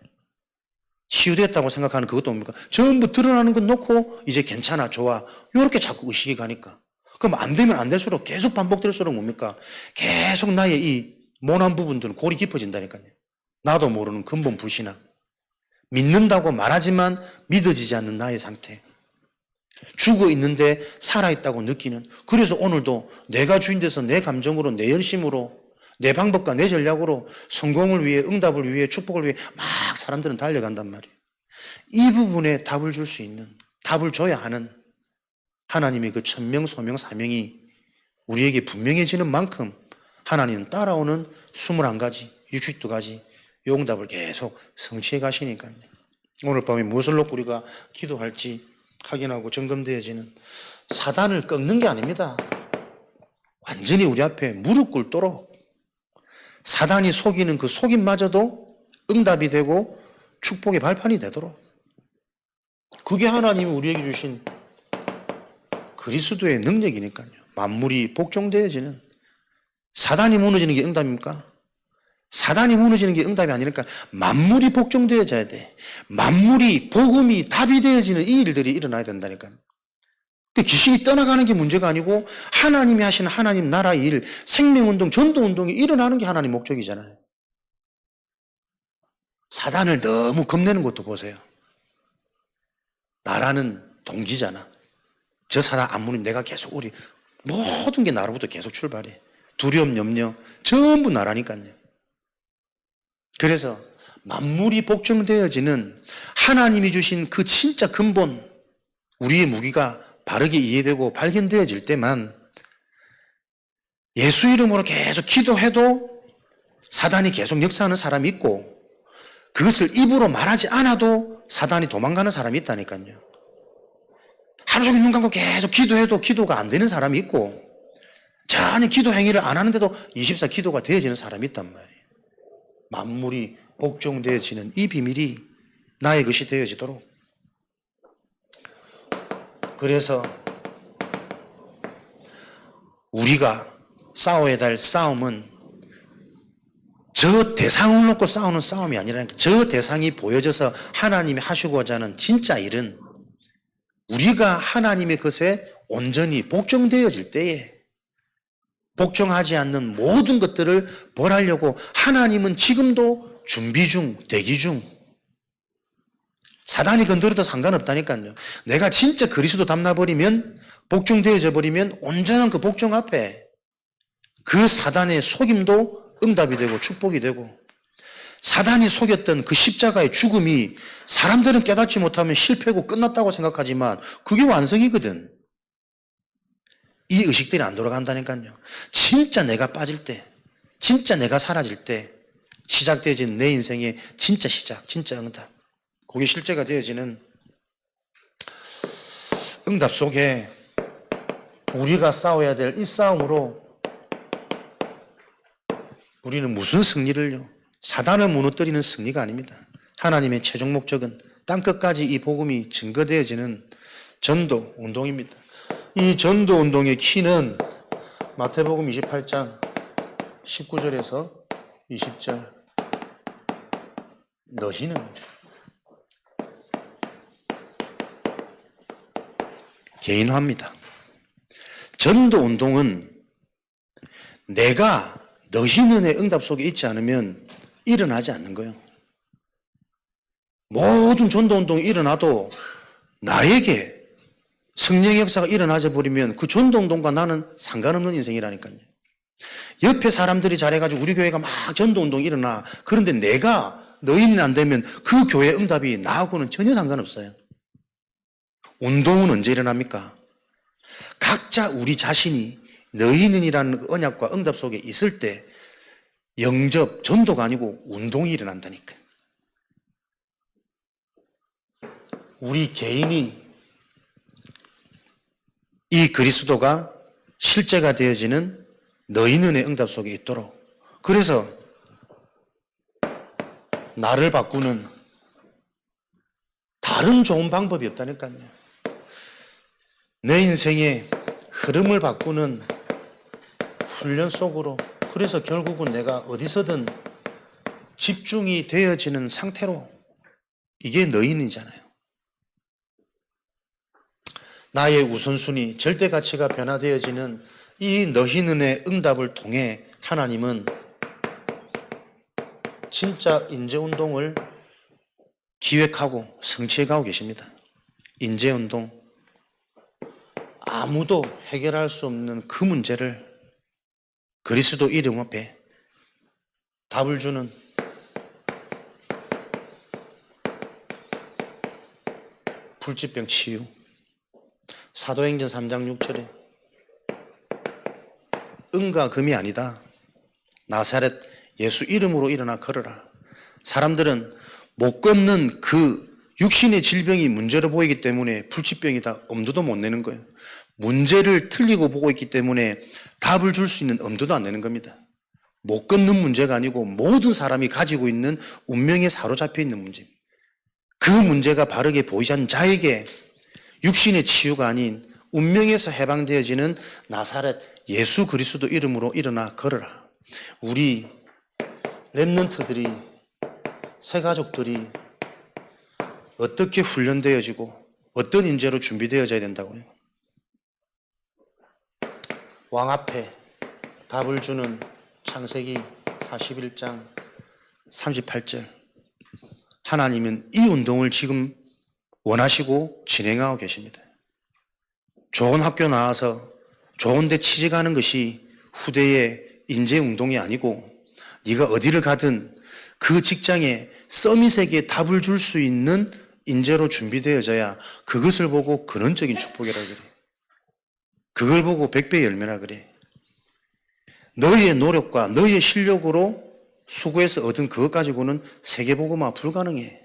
치유됐다고 생각하는 그것도 뭡니까? 전부 드러나는 건 놓고 이제 괜찮아, 좋아, 이렇게 자꾸 의식이 가니까 그럼 안 되면 안 될수록 계속 반복될수록 뭡니까? 계속 나의 이 모난 부분들은 골이 깊어진다니까요. 나도 모르는 근본 불신앙, 믿는다고 말하지만 믿어지지 않는 나의 상태, 죽어 있는데 살아있다고 느끼는, 그래서 오늘도 내가 주인 돼서 내 감정으로, 내 열심으로, 내 방법과 내 전략으로 성공을 위해, 응답을 위해, 축복을 위해 막 사람들은 달려간단 말이에요. 이 부분에 답을 줄 수 있는, 답을 줘야 하는 하나님의 그 천명, 소명, 사명이 우리에게 분명해지는 만큼 하나님은 따라오는 21가지, 62가지 이 응답을 계속 성취해 가시니까요. 오늘 밤에 무엇을 놓고 우리가 기도할지 확인하고 점검되어지는, 사단을 꺾는 게 아닙니다. 완전히 우리 앞에 무릎 꿇도록 사단이 속이는 그 속임마저도 응답이 되고 축복의 발판이 되도록, 그게 하나님이 우리에게 주신 그리스도의 능력이니까요. 만물이 복종되어지는, 사단이 무너지는 게 응답입니까? 사단이 무너지는 게 응답이 아니니까 만물이 복종되어져야 돼. 만물이 복음이 답이 되어지는 이 일들이 일어나야 된다니까. 근데 귀신이 떠나가는 게 문제가 아니고 하나님이 하시는 하나님 나라 일, 생명운동, 전도운동이 일어나는 게 하나님 목적이잖아요. 사단을 너무 겁내는 것도 보세요. 나라는 동기잖아. 저 사단 안 무너지면 내가 계속 우리 모든 게 나로부터 계속 출발해. 두려움, 염려 전부 나라니까요. 그래서 만물이 복종되어지는 하나님이 주신 그 진짜 근본, 우리의 무기가 바르게 이해되고 발견되어질 때만 예수 이름으로 계속 기도해도 사단이 계속 역사하는 사람이 있고, 그것을 입으로 말하지 않아도 사단이 도망가는 사람이 있다니까요. 하루 종일 눈 감고 계속 기도해도 기도가 안 되는 사람이 있고, 전혀 기도 행위를 안 하는데도 24 기도가 되어지는 사람이 있단 말이에요. 만물이 복종되어지는 이 비밀이 나의 것이 되어지도록. 그래서 우리가 싸워야 될 싸움은 저 대상을 놓고 싸우는 싸움이 아니라니까. 저 대상이 보여져서 하나님이 하시고자 하는 진짜 일은 우리가 하나님의 것에 온전히 복종되어질 때에 복종하지 않는 모든 것들을 벌하려고 하나님은 지금도 준비 중, 대기 중. 사단이 건드려도 상관없다니까요. 내가 진짜 그리스도 닮나버리면, 복종되어져 버리면 온전한 그 복종 앞에 그 사단의 속임도 응답이 되고 축복이 되고, 사단이 속였던 그 십자가의 죽음이 사람들은 깨닫지 못하면 실패고 끝났다고 생각하지만 그게 완성이거든. 이 의식들이 안 돌아간다니까요. 진짜 내가 빠질 때, 진짜 내가 사라질 때 시작되어진 내 인생의 진짜 시작, 진짜 응답, 그게 실제가 되어지는 응답 속에 우리가 싸워야 될 이 싸움으로 우리는 무슨 승리를요? 사단을 무너뜨리는 승리가 아닙니다. 하나님의 최종 목적은 땅끝까지 이 복음이 증거되어지는 전도 운동입니다. 이 전도 운동의 키는 마태복음 28장 19절에서 20절. 너희는 개인화입니다. 전도 운동은 내가 너희는의 응답 속에 있지 않으면 일어나지 않는 거예요. 모든 전도 운동이 일어나도 나에게 성령의 역사가 일어나져 버리면 그 전도 운동과 나는 상관없는 인생이라니까요. 옆에 사람들이 잘해가지고 우리 교회가 막 전도 운동이 일어나. 그런데 내가 너희는 안 되면 그 교회 응답이 나하고는 전혀 상관없어요. 운동은 언제 일어납니까? 각자 우리 자신이 너희는이라는 언약과 응답 속에 있을 때 영접, 전도가 아니고 운동이 일어난다니까. 우리 개인이 이 그리스도가 실제가 되어지는 너희는의 응답 속에 있도록. 그래서 나를 바꾸는 다른 좋은 방법이 없다니까요. 내 인생의 흐름을 바꾸는 훈련 속으로. 그래서 결국은 내가 어디서든 집중이 되어지는 상태로, 이게 너희는이잖아요. 나의 우선순위, 절대 가치가 변화되어지는 이 너희는의 응답을 통해 하나님은 진짜 인재운동을 기획하고 성취해가고 계십니다. 인재운동. 아무도 해결할 수 없는 그 문제를 그리스도 이름 앞에 답을 주는 불치병 치유. 사도행전 3장 6절에 은과 금이 아니다. 나사렛 예수 이름으로 일어나 걸어라. 사람들은 못 걷는 그 육신의 질병이 문제로 보이기 때문에 불치병이다 엄두도 못 내는 거예요. 문제를 틀리고 보고 있기 때문에 답을 줄 수 있는 엄두도 안 내는 겁니다. 못 걷는 문제가 아니고 모든 사람이 가지고 있는 운명에 사로잡혀 있는 문제입니다. 그 문제가 바르게 보이지 않는 자에게 육신의 치유가 아닌 운명에서 해방되어지는 나사렛 예수 그리스도 이름으로 일어나 걸어라. 우리 렘넌트들이, 새 가족들이 어떻게 훈련되어지고 어떤 인재로 준비되어져야 된다고요? 왕 앞에 답을 주는 창세기 41장 38절. 하나님은 이 운동을 지금 원하시고 진행하고 계십니다. 좋은 학교 나와서 좋은 데 취직하는 것이 후대의 인재 운동이 아니고 네가 어디를 가든 그 직장에 서밋에게 답을 줄 수 있는 인재로 준비되어져야 그것을 보고 근원적인 축복이라 그래. 그걸 보고 100배의 열매라 그래. 너희의 노력과 너희의 실력으로 수고해서 얻은 그것 가지고는 세계복음화 불가능해.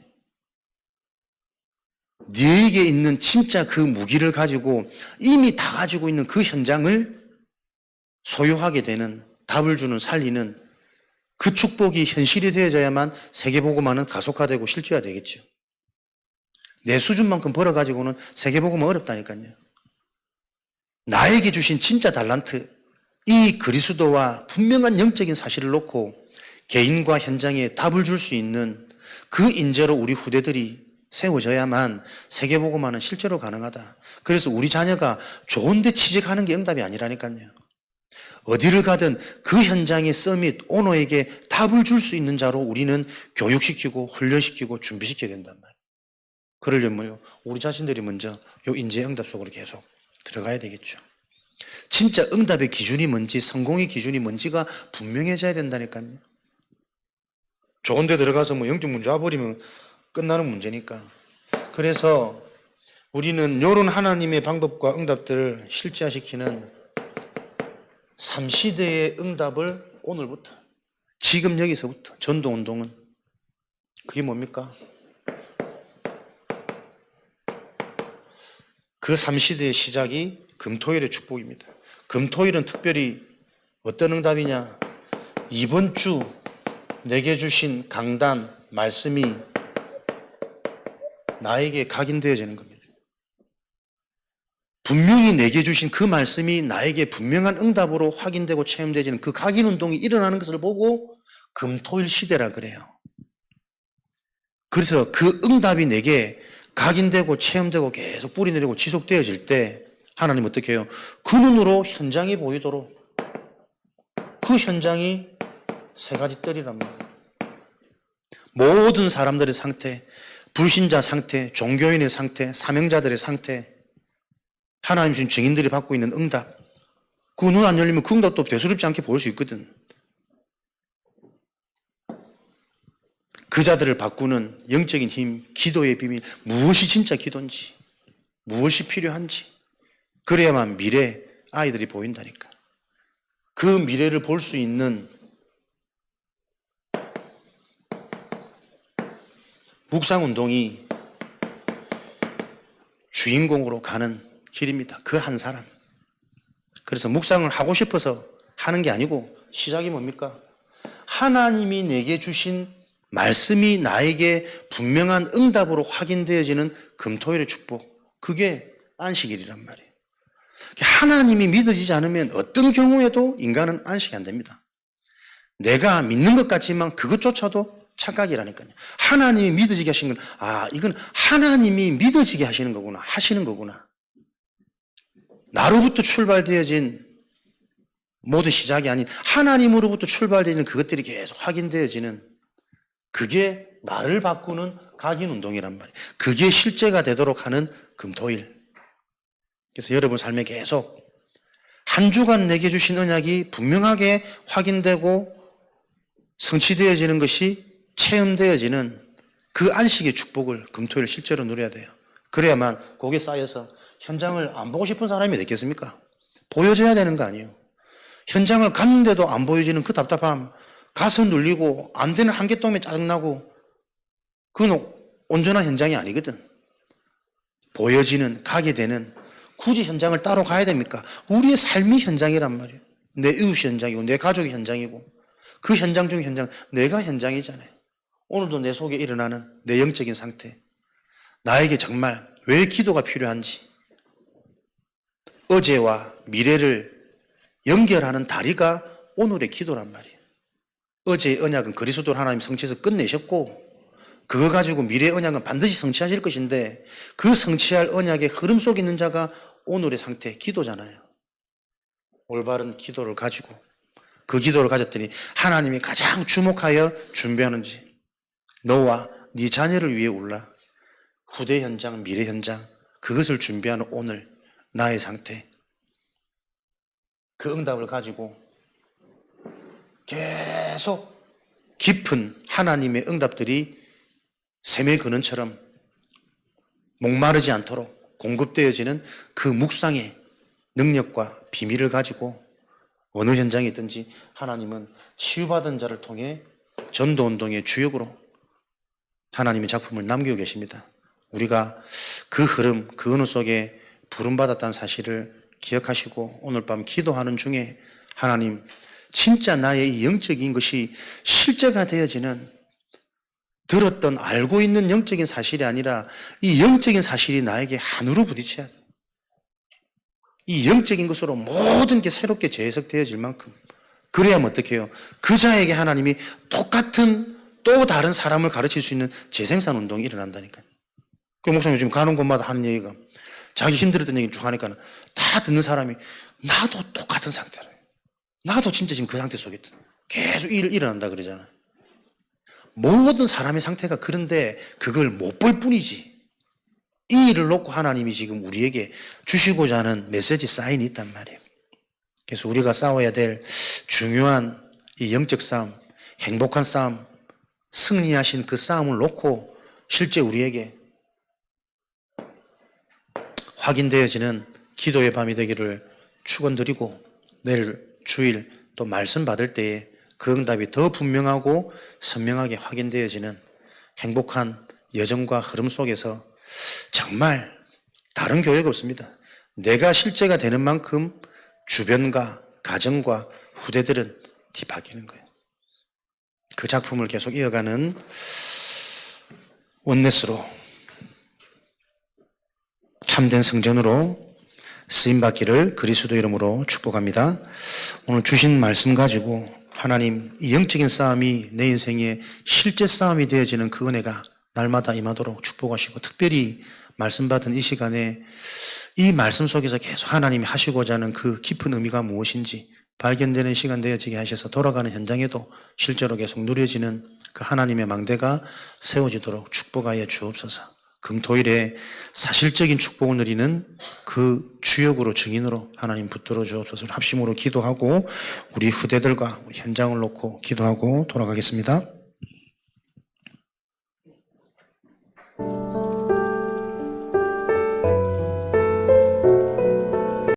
너에게 있는 진짜 그 무기를 가지고 이미 다 가지고 있는 그 현장을 소유하게 되는, 답을 주는, 살리는 그 축복이 현실이 되어져야만 세계복음화는 가속화되고 실제화되겠죠. 내 수준만큼 벌어가지고는 세계복음화 어렵다니까요. 나에게 주신 진짜 달란트, 이 그리스도와 분명한 영적인 사실을 놓고 개인과 현장에 답을 줄 수 있는 그 인재로 우리 후대들이 세워져야만 세계복음화는 실제로 가능하다. 그래서 우리 자녀가 좋은 데 취직하는 게 응답이 아니라니까요. 어디를 가든 그 현장의 서밋, 오너에게 답을 줄 수 있는 자로 우리는 교육시키고 훈련시키고 준비시켜야 된단 말이에요. 그러려면요, 우리 자신들이 먼저 요 인재 응답 속으로 계속 들어가야 되겠죠. 진짜 응답의 기준이 뭔지, 성공의 기준이 뭔지가 분명해져야 된다니까요. 좋은 데 들어가서 뭐 영적 문제 와버리면 끝나는 문제니까. 그래서 우리는 이런 하나님의 방법과 응답들을 실제화시키는 3시대의 응답을 오늘부터, 지금 여기서부터 전도운동은 그게 뭡니까? 그 3시대의 시작이 금토일의 축복입니다. 금토일은 특별히 어떤 응답이냐? 이번 주 내게 주신 강단, 말씀이 나에게 각인되어지는 겁니다. 분명히 내게 주신 그 말씀이 나에게 분명한 응답으로 확인되고 체험되어지는 그 각인 운동이 일어나는 것을 보고 금토일 시대라 그래요. 그래서 그 응답이 내게 각인되고 체험되고 계속 뿌리내리고 지속되어질 때 하나님 어떻게 해요? 그 눈으로 현장이 보이도록, 그 현장이 세 가지 뜰이란 말이에요. 모든 사람들의 상태, 불신자 상태, 종교인의 상태, 사명자들의 상태, 하나님 주신 증인들이 받고 있는 응답, 그 눈 안 열리면 그 응답도 대수롭지 않게 보일 수 있거든. 그 자들을 바꾸는 영적인 힘, 기도의 비밀, 무엇이 진짜 기도인지, 무엇이 필요한지, 그래야만 미래 아이들이 보인다니까. 그 미래를 볼 수 있는 묵상운동이 주인공으로 가는 길입니다. 그 한 사람. 그래서 묵상을 하고 싶어서 하는 게 아니고 시작이 뭡니까? 하나님이 내게 주신 말씀이 나에게 분명한 응답으로 확인되어지는 금토일의 축복. 그게 안식일이란 말이에요. 하나님이 믿어지지 않으면 어떤 경우에도 인간은 안식이 안 됩니다. 내가 믿는 것 같지만 그것조차도 착각이라니까요. 하나님이 믿어지게 하신 건, 이건 하나님이 믿어지게 하시는 거구나, 하시는 거구나. 나로부터 출발되어진 모든 시작이 아닌 하나님으로부터 출발되는 그것들이 계속 확인되어지는, 그게 나를 바꾸는 각인 운동이란 말이에요. 그게 실제가 되도록 하는 금토일. 그래서 여러분 삶에 계속 한 주간 내게 주신 언약이 분명하게 확인되고 성취되어지는 것이 체험되어지는 그 안식의 축복을 금토일 실제로 누려야 돼요. 그래야만 거기에 쌓여서 현장을 안 보고 싶은 사람이 됐겠습니까? 보여줘야 되는 거 아니에요. 현장을 갔는데도 안 보여지는 그 답답함, 가서 눌리고 안 되는 한계 때문에 짜증나고, 그건 온전한 현장이 아니거든. 보여지는, 가게 되는, 굳이 현장을 따로 가야 됩니까? 우리의 삶이 현장이란 말이에요. 내 이웃이 현장이고 내 가족이 현장이고 그 현장 중에 현장, 내가 현장이잖아요. 오늘도 내 속에 일어나는 내 영적인 상태, 나에게 정말 왜 기도가 필요한지, 어제와 미래를 연결하는 다리가 오늘의 기도란 말이에요. 어제의 언약은 그리스도를 하나님 성취해서 끝내셨고 그거 가지고 미래의 언약은 반드시 성취하실 것인데 그 성취할 언약의 흐름 속에 있는 자가 오늘의 상태, 기도잖아요. 올바른 기도를 가지고 그 기도를 가졌더니 하나님이 가장 주목하여 준비하는지 너와 네 자녀를 위해 울라. 후대 현장, 미래 현장 그것을 준비하는 오늘 나의 상태 그 응답을 가지고 계속 깊은 하나님의 응답들이 샘의 근원처럼 목마르지 않도록 공급되어지는 그 묵상의 능력과 비밀을 가지고 어느 현장에 있든지 하나님은 치유받은 자를 통해 전도운동의 주역으로 하나님의 작품을 남기고 계십니다. 우리가 그 흐름, 그 은혜 속에 부름받았다는 사실을 기억하시고 오늘 밤 기도하는 중에 하나님 진짜 나의 이 영적인 것이 실제가 되어지는 들었던 알고 있는 영적인 사실이 아니라 이 영적인 사실이 나에게 한우로 부딪혀야 돼. 이 영적인 것으로 모든 게 새롭게 재해석되어질 만큼 그래야만 어떻게 해요? 그 자에게 하나님이 똑같은 또 다른 사람을 가르칠 수 있는 재생산 운동이 일어난다니까요. 그 목사님 요즘 가는 곳마다 하는 얘기가 자기 힘들었던 얘기 쭉 하니까 다 듣는 사람이 나도 똑같은 상태라. 나도 진짜 지금 그 상태 속에 있다. 계속 일어난다 그러잖아요. 모든 사람의 상태가 그런데 그걸 못 볼 뿐이지. 이 일을 놓고 하나님이 지금 우리에게 주시고자 하는 메시지 사인이 있단 말이에요. 그래서 우리가 싸워야 될 중요한 이 영적 싸움, 행복한 싸움, 승리하신 그 싸움을 놓고 실제 우리에게 확인되어지는 기도의 밤이 되기를 축원드리고 내일 주일 또 말씀 받을 때에 그 응답이 더 분명하고 선명하게 확인되어지는 행복한 여정과 흐름 속에서 정말 다른 교회가 없습니다. 내가 실제가 되는 만큼 주변과 가정과 후대들은 뒤바뀌는 거예요. 그 작품을 계속 이어가는 원넷으로 참된 성전으로 쓰임받기를 그리스도 이름으로 축복합니다. 오늘 주신 말씀 가지고 하나님 이 영적인 싸움이 내 인생의 실제 싸움이 되어지는 그 은혜가 날마다 임하도록 축복하시고 특별히 말씀 받은 이 시간에 이 말씀 속에서 계속 하나님이 하시고자 하는 그 깊은 의미가 무엇인지 발견되는 시간 되어지게 하셔서 돌아가는 현장에도 실제로 계속 누려지는 그 하나님의 망대가 세워지도록 축복하여 주옵소서. 금토일에 사실적인 축복을 누리는 그 주역으로 증인으로 하나님 붙들어 주옵소서. 합심으로 기도하고 우리 후대들과 우리 현장을 놓고 기도하고 돌아가겠습니다.